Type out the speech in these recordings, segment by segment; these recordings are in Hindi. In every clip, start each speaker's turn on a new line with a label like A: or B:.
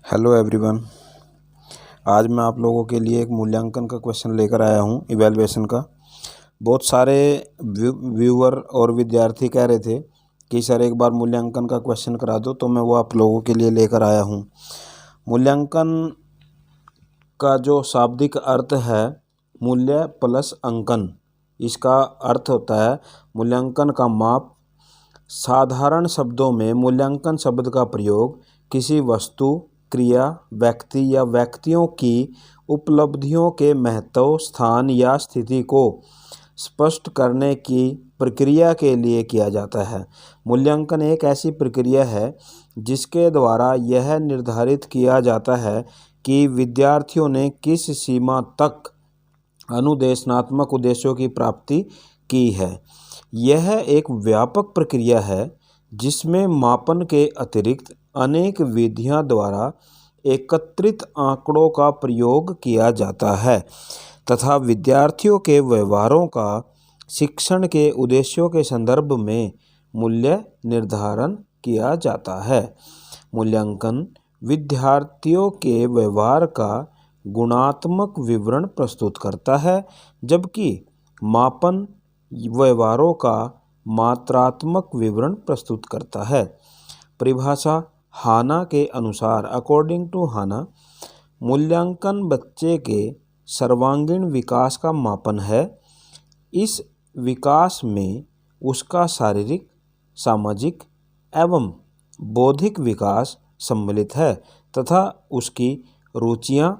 A: Hello everyone. आज मैं आप लोगों के लिए एक मूल्यांकन का क्वेश्चन लेकर आया हूं, इवैल्यूएशन का। बहुत सारे व्यूअर और विद्यार्थी कह रहे थे कि सर एक बार मूल्यांकन का क्वेश्चन करा दो, तो मैं वो आप लोगों के लिए लेकर आया हूं। मूल्यांकन का जो शाब्दिक अर्थ है मूल्य प्लस अंकन, इसका अर्थ होता है मूल्यांकन का माप। साधारण शब्दों में मूल्यांकन शब्द का प्रयोग किसी वस्तु, क्रिया, व्यक्ति या व्यक्तियों की उपलब्धियों के महत्व, स्थान या स्थिति को स्पष्ट करने की प्रक्रिया के लिए किया जाता है। मूल्यांकन एक ऐसी प्रक्रिया है जिसके द्वारा यह निर्धारित किया जाता है कि विद्यार्थियों ने किस सीमा तक अनुदेशनात्मक उद्देश्यों की प्राप्ति की है। यह एक व्यापक प्रक्रिया है जिसमें मापन के अतिरिक्त अनेक विधियों द्वारा एकत्रित आंकड़ों का प्रयोग किया जाता है तथा विद्यार्थियों के व्यवहारों का शिक्षण के उद्देश्यों के संदर्भ में मूल्य निर्धारण किया जाता है। मूल्यांकन विद्यार्थियों के व्यवहार का गुणात्मक विवरण प्रस्तुत करता है, जबकि मापन व्यवहारों का मात्रात्मक विवरण प्रस्तुत करता है। परिभाषा हाना के अनुसार, अकॉर्डिंग टू हाना, मूल्यांकन बच्चे के सर्वांगीण विकास का मापन है। इस विकास में उसका शारीरिक, सामाजिक एवं बौद्धिक विकास सम्मिलित है तथा उसकी रुचियां,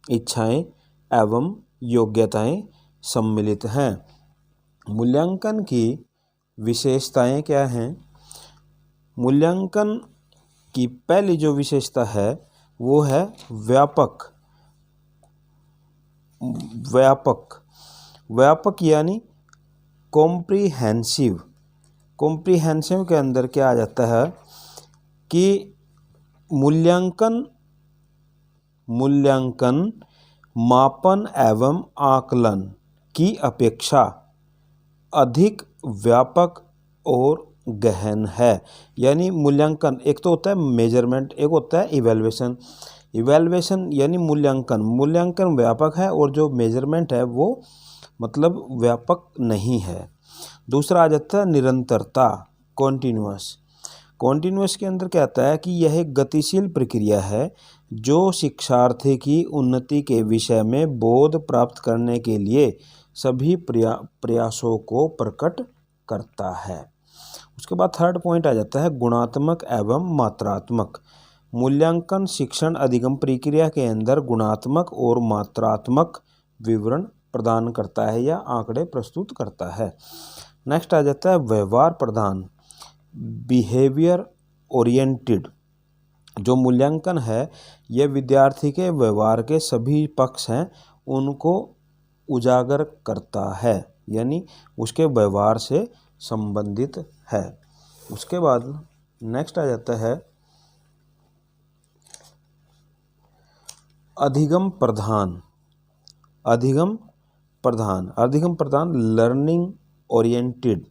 A: इच्छाएं एवं योग्यताएं सम्मिलित हैं। मूल्यांकन की विशेषताएं क्या हैं? मूल्यांकन की पहली जो विशेषता है वो है व्यापक। व्यापक यानी कॉम्प्रिहेंसिव। कॉम्प्रिहेंसिव के अंदर क्या आ जाता है कि मूल्यांकन मापन एवं आकलन की अपेक्षा अधिक व्यापक और गहन है। यानी मूल्यांकन एक तो होता है मेजरमेंट, एक होता है इवैल्यूएशन। इवैल्यूएशन यानी मूल्यांकन व्यापक है और जो मेजरमेंट है वो मतलब व्यापक नहीं है। दूसरा आ जाता है निरंतरता, कॉन्टिन्यूअस। कॉन्टिन्यूअस के अंदर क्या आता है कि यह एक गतिशील प्रक्रिया है जो शिक्षार्थी की उन्नति के विषय में बोध प्राप्त करने के लिए सभी प्रयासों को प्रकट करता है। उसके बाद थर्ड पॉइंट आ जाता है गुणात्मक एवं मात्रात्मक। मूल्यांकन शिक्षण अधिगम प्रक्रिया के अंदर गुणात्मक और मात्रात्मक विवरण प्रदान करता है या आंकड़े प्रस्तुत करता है। नेक्स्ट आ जाता है व्यवहार प्रधान, बिहेवियर ओरिएंटेड। जो मूल्यांकन है यह विद्यार्थी के व्यवहार के सभी पक्ष हैं उनको उजागर करता है, यानी उसके व्यवहार से संबंधित है। उसके बाद नेक्स्ट आ जाता है अधिगम प्रधान। अधिगम प्रधान लर्निंग ओरिएंटेड।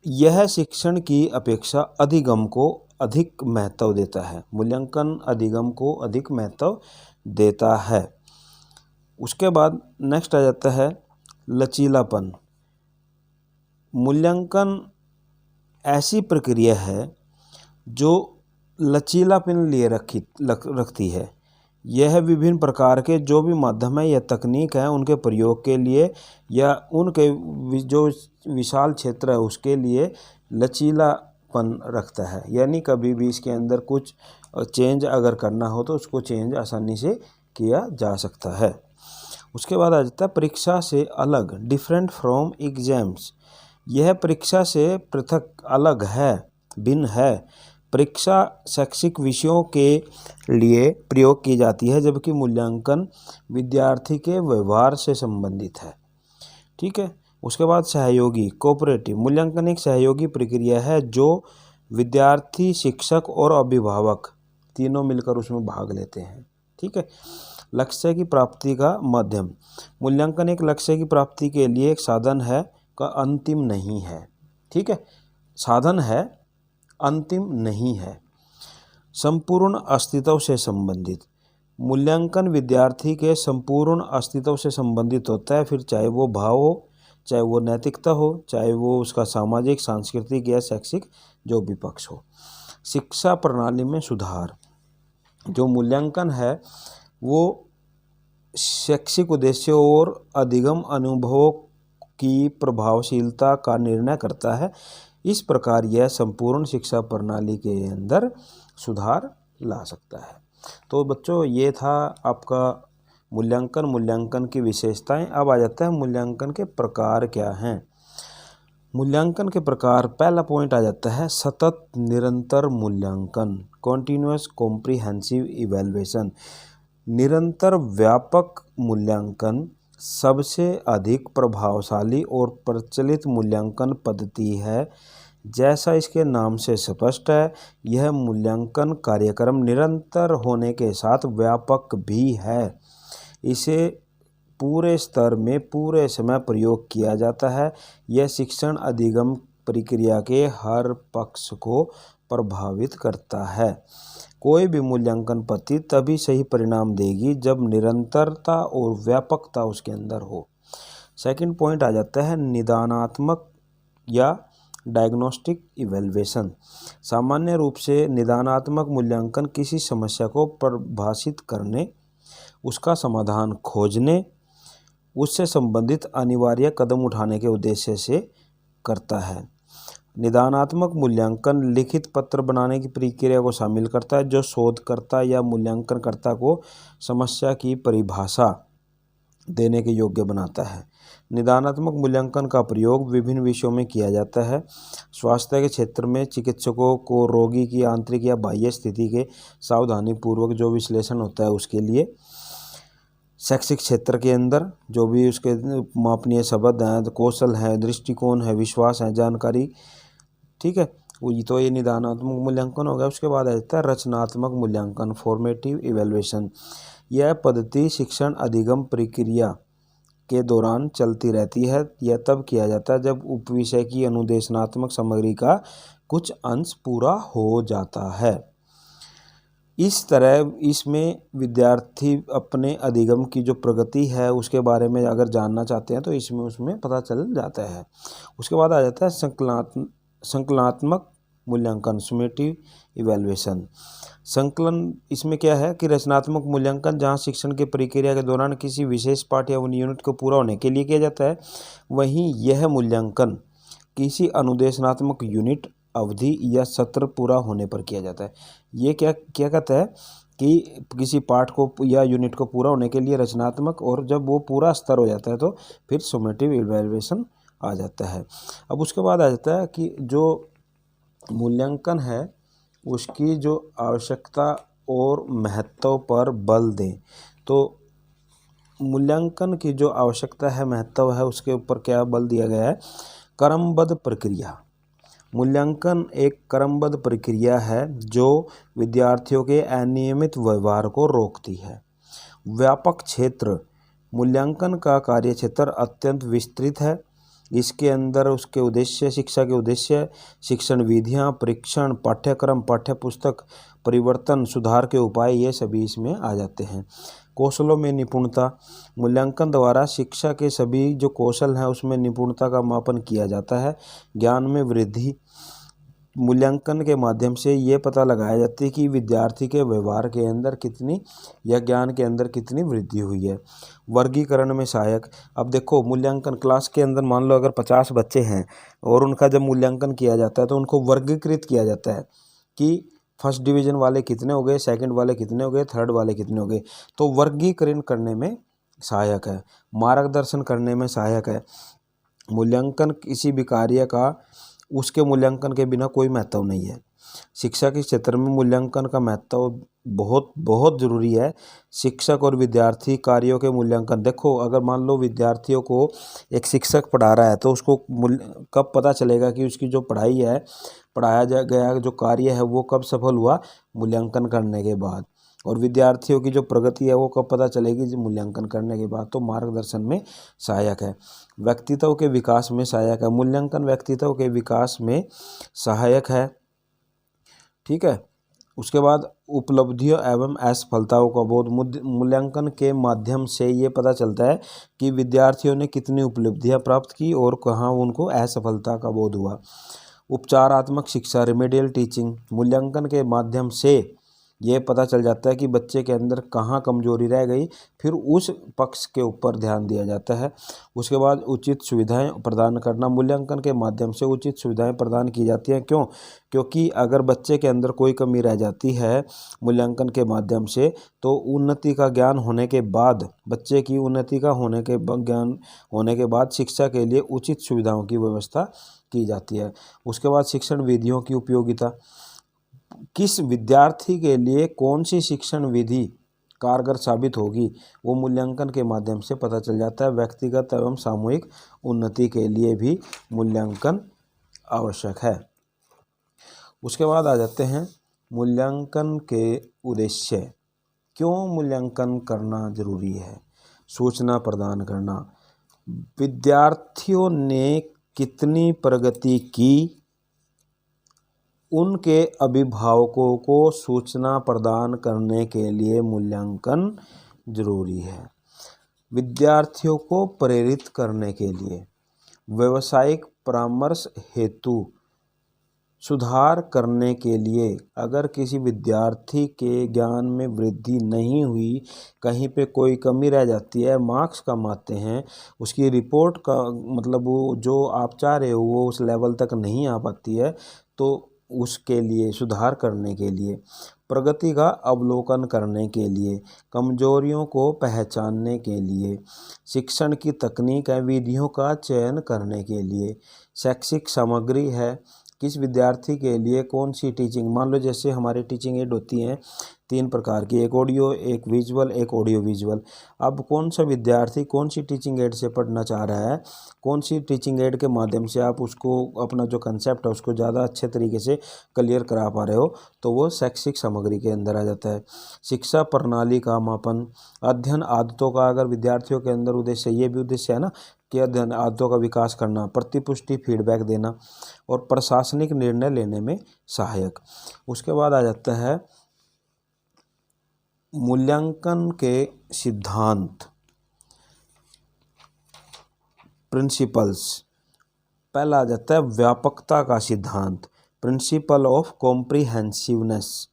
A: यह शिक्षण की अपेक्षा अधिगम को अधिक महत्व देता है। मूल्यांकन अधिगम को अधिक महत्व देता है। उसके बाद नेक्स्ट आ जाता है लचीलापन। मूल्यांकन ऐसी प्रक्रिया है जो लचीलापन लिए रखती है। यह विभिन्न प्रकार के जो भी माध्यम है या तकनीक है उनके प्रयोग के लिए या उनके जो विशाल क्षेत्र है उसके लिए लचीलापन रखता है। यानी कभी भी इसके अंदर कुछ चेंज अगर करना हो तो उसको चेंज आसानी से किया जा सकता है। उसके बाद आ जाता है परीक्षा से अलग, डिफरेंट फ्रॉम एग्जाम्स। यह परीक्षा से पृथक, अलग है, भिन्न है। परीक्षा शैक्षिक विषयों के लिए प्रयोग की जाती है, जबकि मूल्यांकन विद्यार्थी के व्यवहार से संबंधित है। ठीक है। उसके बाद सहयोगी, कोऑपरेटिव। मूल्यांकन एक सहयोगी प्रक्रिया है जो विद्यार्थी, शिक्षक और अभिभावक तीनों मिलकर उसमें भाग लेते हैं। ठीक है। लक्ष्य की प्राप्ति का माध्यम। मूल्यांकन एक लक्ष्य की प्राप्ति के लिए एक साधन है का अंतिम नहीं है। ठीक है। साधन है, अंतिम नहीं है। संपूर्ण अस्तित्व से संबंधित। मूल्यांकन विद्यार्थी के संपूर्ण अस्तित्व से संबंधित होता है, फिर चाहे वो भाव हो, चाहे वो नैतिकता हो, चाहे वो उसका सामाजिक, सांस्कृतिक या शैक्षिक जो भी पक्ष हो। शिक्षा प्रणाली में सुधार। जो मूल्यांकन है वो शैक्षिक उद्देश्यों और अधिगम अनुभवों की प्रभावशीलता का निर्णय करता है। इस प्रकार यह संपूर्ण शिक्षा प्रणाली के अंदर सुधार ला सकता है। तो बच्चों ये था आपका मूल्यांकन की विशेषताएं। अब आ जाता है मूल्यांकन के प्रकार क्या हैं। मूल्यांकन के प्रकार, पहला पॉइंट आ जाता है सतत निरंतर मूल्यांकन, कॉन्टिन्यूअस कॉम्प्रिहेंसिव इवैल्यूएशन। निरंतर व्यापक मूल्यांकन सबसे अधिक प्रभावशाली और प्रचलित मूल्यांकन पद्धति है। जैसा इसके नाम से स्पष्ट है, यह मूल्यांकन कार्यक्रम निरंतर होने के साथ व्यापक भी है। इसे पूरे स्तर में पूरे समय प्रयोग किया जाता है। यह शिक्षण अधिगम प्रक्रिया के हर पक्ष को प्रभावित करता है। कोई भी मूल्यांकन पद्धति तभी सही परिणाम देगी जब निरंतरता और व्यापकता उसके अंदर हो। सेकंड पॉइंट आ जाता है निदानात्मक या डायग्नोस्टिक इवैल्यूएशन। सामान्य रूप से निदानात्मक मूल्यांकन किसी समस्या को परिभाषित करने, उसका समाधान खोजने, उससे संबंधित अनिवार्य कदम उठाने के उद्देश्य से करता है। निदानात्मक मूल्यांकन लिखित पत्र बनाने की प्रक्रिया को शामिल करता है, जो शोधकर्ता या मूल्यांकनकर्ता को समस्या की परिभाषा देने के योग्य बनाता है। निदानात्मक मूल्यांकन का प्रयोग विभिन्न विषयों में किया जाता है। स्वास्थ्य के क्षेत्र में चिकित्सकों को रोगी की आंतरिक या बाह्य स्थिति के सावधानीपूर्वक जो विश्लेषण होता है उसके लिए। शैक्षिक क्षेत्र के अंदर जो भी उसके मापनीय शब्द हैं, कौशल है, दृष्टिकोण है, विश्वास है, जानकारी, ठीक है, तो ये निदानात्मक मूल्यांकन हो गया। उसके बाद आ जाता है रचनात्मक मूल्यांकन, फॉर्मेटिव इवैल्यूएशन। यह पद्धति शिक्षण अधिगम प्रक्रिया के दौरान चलती रहती है। यह तब किया जाता है जब उपविषय की अनुदेशनात्मक सामग्री का कुछ अंश पूरा हो जाता है। इस तरह इसमें विद्यार्थी अपने अधिगम की जो प्रगति है उसके बारे में अगर जानना चाहते हैं तो इसमें उसमें पता चल जाता है। उसके बाद आ जाता है संकलनात्मक मूल्यांकन, समेटिव इवैल्यूएशन। संकलन इसमें क्या है कि रचनात्मक मूल्यांकन जहां शिक्षण की प्रक्रिया के दौरान किसी विशेष पाठ या यूनिट को पूरा होने के लिए किया जाता है, वहीं यह मूल्यांकन किसी अनुदेशनात्मक यूनिट, अवधि या सत्र पूरा होने पर किया जाता है। ये क्या कहता है कि किसी पाठ को या यूनिट को पूरा होने के लिए रचनात्मक, और जब वो पूरा स्तर हो जाता है तो फिर समेटिव इवैल्यूएशन आ जाता है। अब उसके बाद आ जाता है कि जो मूल्यांकन है उसकी जो आवश्यकता और महत्व पर बल दें। तो मूल्यांकन की जो आवश्यकता है, महत्व है, उसके ऊपर क्या बल दिया गया है? क्रमबद्ध प्रक्रिया। मूल्यांकन एक क्रमबद्ध प्रक्रिया है जो विद्यार्थियों के अनियमित व्यवहार को रोकती है। व्यापक क्षेत्र। मूल्यांकन का कार्यक्षेत्र अत्यंत विस्तृत है। इसके अंदर उसके उद्देश्य, शिक्षा के उद्देश्य, शिक्षण विधियां, परीक्षण, पाठ्यक्रम, पाठ्यपुस्तक, परिवर्तन, सुधार के उपाय, ये सभी इसमें आ जाते हैं। कौशलों में निपुणता। मूल्यांकन द्वारा शिक्षा के सभी जो कौशल हैं उसमें निपुणता का मापन किया जाता है। ज्ञान में वृद्धि। मूल्यांकन के माध्यम से ये पता लगाया जाता है कि विद्यार्थी के व्यवहार के अंदर कितनी या ज्ञान के अंदर कितनी वृद्धि हुई है। वर्गीकरण में सहायक। अब देखो मूल्यांकन क्लास के अंदर मान लो अगर 50 बच्चे हैं और उनका जब मूल्यांकन किया जाता है तो उनको वर्गीकृत किया जाता है कि फर्स्ट डिवीज़न वाले कितने हो गए, सेकंड वाले कितने हो गए, थर्ड वाले कितने हो गए। तो वर्गीकरण करने में सहायक है, मार्गदर्शन करने में सहायक है। मूल्यांकन किसी भी कार्य का उसके मूल्यांकन के बिना कोई महत्व नहीं है। शिक्षा के क्षेत्र में मूल्यांकन का महत्व बहुत बहुत ज़रूरी है। शिक्षक और विद्यार्थी कार्यों के मूल्यांकन। देखो अगर मान लो विद्यार्थियों को एक शिक्षक पढ़ा रहा है तो उसको कब पता चलेगा कि उसकी जो पढ़ाई है, पढ़ाया गया जो कार्य है वो कब सफल हुआ? मूल्यांकन करने के बाद। और विद्यार्थियों की जो प्रगति है वो कब पता चलेगी? मूल्यांकन करने के बाद। तो मार्गदर्शन में सहायक है। व्यक्तित्व के विकास में सहायक है। मूल्यांकन व्यक्तित्व के विकास में सहायक है, ठीक है। उसके बाद उपलब्धियों एवं असफलताओं का बोध। मूल्यांकन के माध्यम से ये पता चलता है कि विद्यार्थियों ने कितनी उपलब्धियां प्राप्त की और कहाँ उनको असफलता का बोध हुआ। उपचारात्मक शिक्षा रिमेडियल टीचिंग। मूल्यांकन के माध्यम से ये पता चल जाता है कि बच्चे के अंदर कहाँ कमजोरी रह गई, फिर उस पक्ष के ऊपर ध्यान दिया जाता है। उसके बाद उचित सुविधाएं प्रदान करना। मूल्यांकन के माध्यम से उचित सुविधाएं प्रदान की जाती हैं। क्यों? क्योंकि अगर बच्चे के अंदर कोई कमी रह जाती है मूल्यांकन के माध्यम से, तो उन्नति का ज्ञान होने के बाद, बच्चे की उन्नति का ज्ञान होने के बाद शिक्षा के लिए उचित सुविधाओं की व्यवस्था की जाती है। उसके बाद शिक्षण विधियों की उपयोगिता। किस विद्यार्थी के लिए कौन सी शिक्षण विधि कारगर साबित होगी, वो मूल्यांकन के माध्यम से पता चल जाता है। व्यक्तिगत एवं सामूहिक उन्नति के लिए भी मूल्यांकन आवश्यक है। उसके बाद आ जाते हैं मूल्यांकन के उद्देश्य। क्यों मूल्यांकन करना जरूरी है? सूचना प्रदान करना। विद्यार्थियों ने कितनी प्रगति की, उनके अभिभावकों को सूचना प्रदान करने के लिए मूल्यांकन जरूरी है। विद्यार्थियों को प्रेरित करने के लिए, व्यावसायिक परामर्श हेतु, सुधार करने के लिए। अगर किसी विद्यार्थी के ज्ञान में वृद्धि नहीं हुई, कहीं पे कोई कमी रह जाती है, मार्क्स कम आते हैं, उसकी रिपोर्ट का मतलब वो जो आप चाह रहे हो वो उस लेवल तक नहीं आ पाती है, तो उसके लिए सुधार करने के लिए, प्रगति का अवलोकन करने के लिए, कमजोरियों को पहचानने के लिए, शिक्षण की तकनीक है विधियों का चयन करने के लिए, शैक्षिक सामग्री है, किस विद्यार्थी के लिए कौन सी टीचिंग। मान लो जैसे हमारी टीचिंग एड होती हैं 3 प्रकार की, एक ऑडियो, एक विजुअल, एक ऑडियो विजुअल। अब कौन सा विद्यार्थी कौन सी टीचिंग एड से पढ़ना चाह रहा है, कौन सी टीचिंग एड के माध्यम से आप उसको अपना जो कंसेप्ट है उसको ज़्यादा अच्छे तरीके से क्लियर करा पा रहे हो, तो वो शैक्षिक सामग्री के अंदर आ जाता है। शिक्षा प्रणाली का मापन। अध्ययन आदतों का, अगर विद्यार्थियों के अंदर उद्देश्य, ये भी उद्देश्य है ना कि अध्ययन आदतों का विकास करना, प्रतिपुष्टि फीडबैक देना और प्रशासनिक निर्णय लेने में सहायक। उसके बाद आ जाता है मूल्यांकन के सिद्धांत, प्रिंसिपल्स। पहला आ जाता है व्यापकता का सिद्धांत, प्रिंसिपल ऑफ कॉम्प्रिहेंसिवनेस।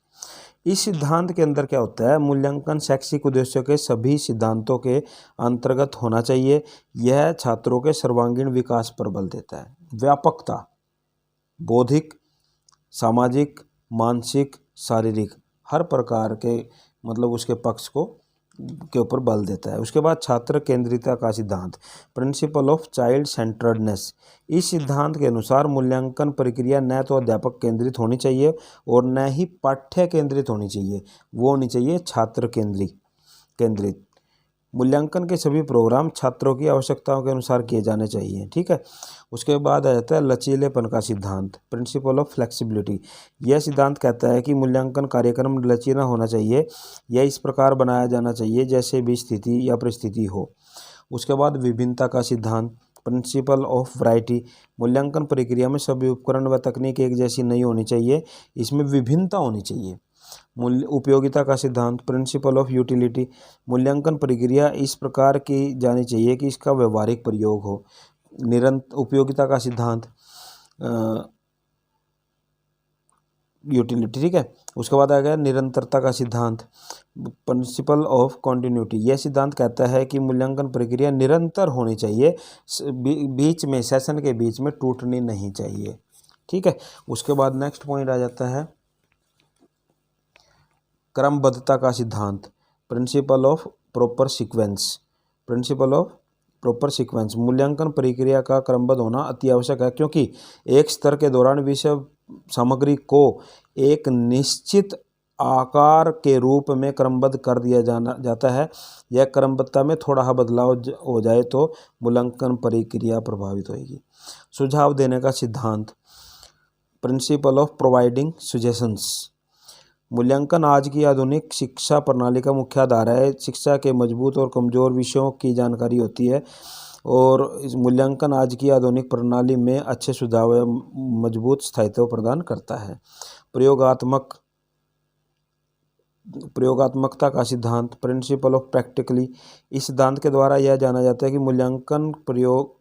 A: इस सिद्धांत के अंदर क्या होता है? मूल्यांकन शैक्षिक उद्देश्यों के सभी सिद्धांतों के अंतर्गत होना चाहिए। यह छात्रों के सर्वांगीण विकास पर बल देता है। व्यापकता, बौद्धिक, सामाजिक, मानसिक, शारीरिक, हर प्रकार के मतलब उसके पक्ष को के ऊपर बल देता है। उसके बाद छात्र केंद्रितता का सिद्धांत, प्रिंसिपल ऑफ चाइल्ड सेंटर्डनेस। इस सिद्धांत के अनुसार मूल्यांकन प्रक्रिया न तो अध्यापक केंद्रित होनी चाहिए और न ही पाठ्य केंद्रित होनी चाहिए, वो होनी चाहिए छात्र केंद्रित। मूल्यांकन के सभी प्रोग्राम छात्रों की आवश्यकताओं के अनुसार किए जाने चाहिए। ठीक है। उसके बाद आ जाता है लचीलेपन का सिद्धांत, प्रिंसिपल ऑफ फ्लेक्सिबिलिटी। यह सिद्धांत कहता है कि मूल्यांकन कार्यक्रम लचीला होना चाहिए। यह इस प्रकार बनाया जाना चाहिए जैसे भी स्थिति या परिस्थिति हो। उसके बाद विभिन्नता का सिद्धांत, प्रिंसिपल ऑफ वैरायटी। मूल्यांकन प्रक्रिया में सभी उपकरण व तकनीक एक जैसी नहीं होनी चाहिए, इसमें विभिन्नता होनी चाहिए। उपयोगिता का सिद्धांत, प्रिंसिपल ऑफ यूटिलिटी। मूल्यांकन प्रक्रिया इस प्रकार की जानी चाहिए कि इसका व्यवहारिक प्रयोग हो। उपयोगिता का सिद्धांत, यूटिलिटी। ठीक है। उसके बाद आ गया निरंतरता का सिद्धांत, प्रिंसिपल ऑफ कॉन्टिन्यूटी। यह सिद्धांत कहता है कि मूल्यांकन प्रक्रिया निरंतर होनी चाहिए, बीच में सेशन के बीच में टूटनी नहीं चाहिए। ठीक है। उसके बाद नेक्स्ट पॉइंट आ जाता है क्रमबद्धता का सिद्धांत, principle of proper sequence. Principle of proper sequence. मूल्यांकन प्रक्रिया का क्रमबद्ध होना अति आवश्यक है, क्योंकि एक स्तर के दौरान विषय सामग्री को एक निश्चित आकार के रूप में क्रमबद्ध कर दिया जाता है। यह क्रमबद्धता में थोड़ा बदलाव हो जाए तो मूल्यांकन प्रक्रिया प्रभावित होगी। सुझाव देने का सिद्धांत, प्रिंसिपल ऑफ प्रोवाइडिंग सजेशंस। मूल्यांकन आज की आधुनिक शिक्षा प्रणाली का मुख्य आधार है। शिक्षा के मजबूत और कमज़ोर विषयों की जानकारी होती है और इस मूल्यांकन आज की आधुनिक प्रणाली में अच्छे सुझाव या मजबूत स्थायित्व प्रदान करता है। प्रयोगात्मक प्रयोगात्मकता का सिद्धांत, प्रिंसिपल ऑफ प्रैक्टिकली। इस सिद्धांत के द्वारा यह जाना जाता है कि मूल्यांकन प्रयोग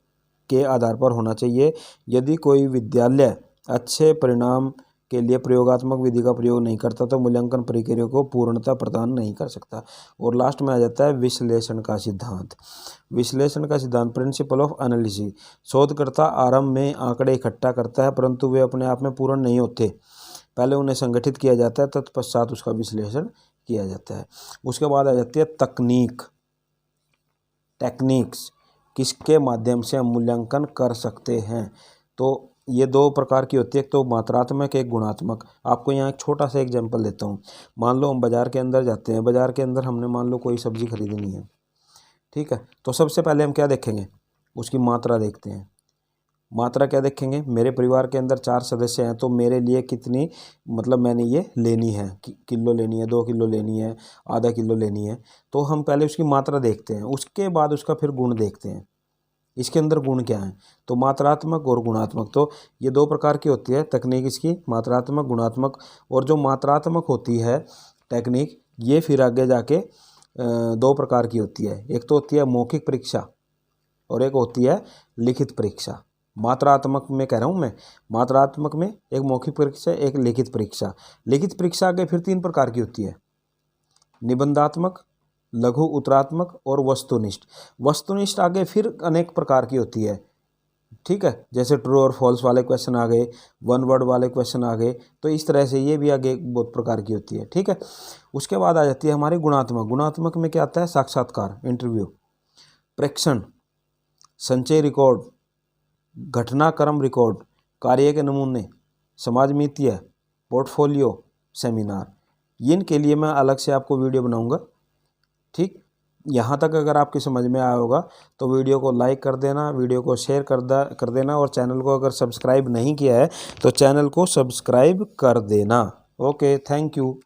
A: के आधार पर होना चाहिए। यदि कोई विद्यालय अच्छे परिणाम के लिए प्रयोगात्मक विधि का प्रयोग नहीं करता तो मूल्यांकन प्रक्रिया को पूर्णता प्रदान नहीं कर सकता। और लास्ट में आ जाता है विश्लेषण का सिद्धांत। विश्लेषण का सिद्धांत, प्रिंसिपल ऑफ एनालिसिस। शोधकर्ता आरंभ में आंकड़े इकट्ठा करता है परंतु वे अपने आप में पूर्ण नहीं होते, पहले उन्हें संगठित किया जाता है, तत्पश्चात उसका विश्लेषण किया जाता है। उसके बाद आ जाती है तकनीक, टेक्निक्स, किसके माध्यम से हम मूल्यांकन कर सकते हैं। तो ये दो प्रकार की होती है, एक तो मात्रात्मक, एक गुणात्मक। आपको यहाँ एक छोटा सा एग्जांपल देता हूँ। मान लो हम बाज़ार के अंदर जाते हैं, बाज़ार के अंदर हमने मान लो कोई सब्ज़ी खरीदनी है, ठीक है। तो सबसे पहले हम क्या देखेंगे, उसकी मात्रा देखते हैं। मात्रा क्या देखेंगे, मेरे परिवार के अंदर 4 सदस्य हैं तो मेरे लिए कितनी, मतलब मैंने ये लेनी है, किलो लेनी है, 2 किलो लेनी है, आधा किलो लेनी है। तो हम पहले उसकी मात्रा देखते हैं, उसके बाद उसका फिर गुण देखते हैं, इसके अंदर गुण क्या है। तो मात्रात्मक और गुणात्मक, तो ये 2 प्रकार की होती है तकनीक इसकी, मात्रात्मक, गुणात्मक। और जो मात्रात्मक होती है टेक्निक, ये फिर आगे जाके 2 प्रकार की होती है। एक तो होती है मौखिक परीक्षा और एक होती है लिखित परीक्षा। मात्रात्मक में कह रहा हूँ मैं, मात्रात्मक में एक मौखिक परीक्षा, एक लिखित परीक्षा। लिखित परीक्षा आगे फिर 3 प्रकार की होती है, निबंधात्मक, लघु उत्तरात्मक और वस्तुनिष्ठ। वस्तुनिष्ठ आगे फिर अनेक प्रकार की होती है, ठीक है। जैसे ट्रू और फॉल्स वाले क्वेश्चन आ गए, 1 वर्ड वाले क्वेश्चन आ गए, तो इस तरह से ये भी आगे बहुत प्रकार की होती है, ठीक है। उसके बाद आ जाती है हमारी गुणात्मक। गुणात्मक में क्या आता है, साक्षात्कार, इंटरव्यू, प्रेक्षण, संचय रिकॉर्ड, घटनाक्रम रिकॉर्ड, कार्य के नमूने, समाज मितीय, पोर्टफोलियो, सेमिनार। इनके लिए मैं अलग से आपको वीडियो बनाऊंगा, ठीक। यहाँ तक अगर आपकी समझ में आया होगा तो वीडियो को लाइक कर देना, वीडियो को शेयर कर देना, और चैनल को अगर सब्सक्राइब नहीं किया है तो चैनल को सब्सक्राइब कर देना। Okay, thank you.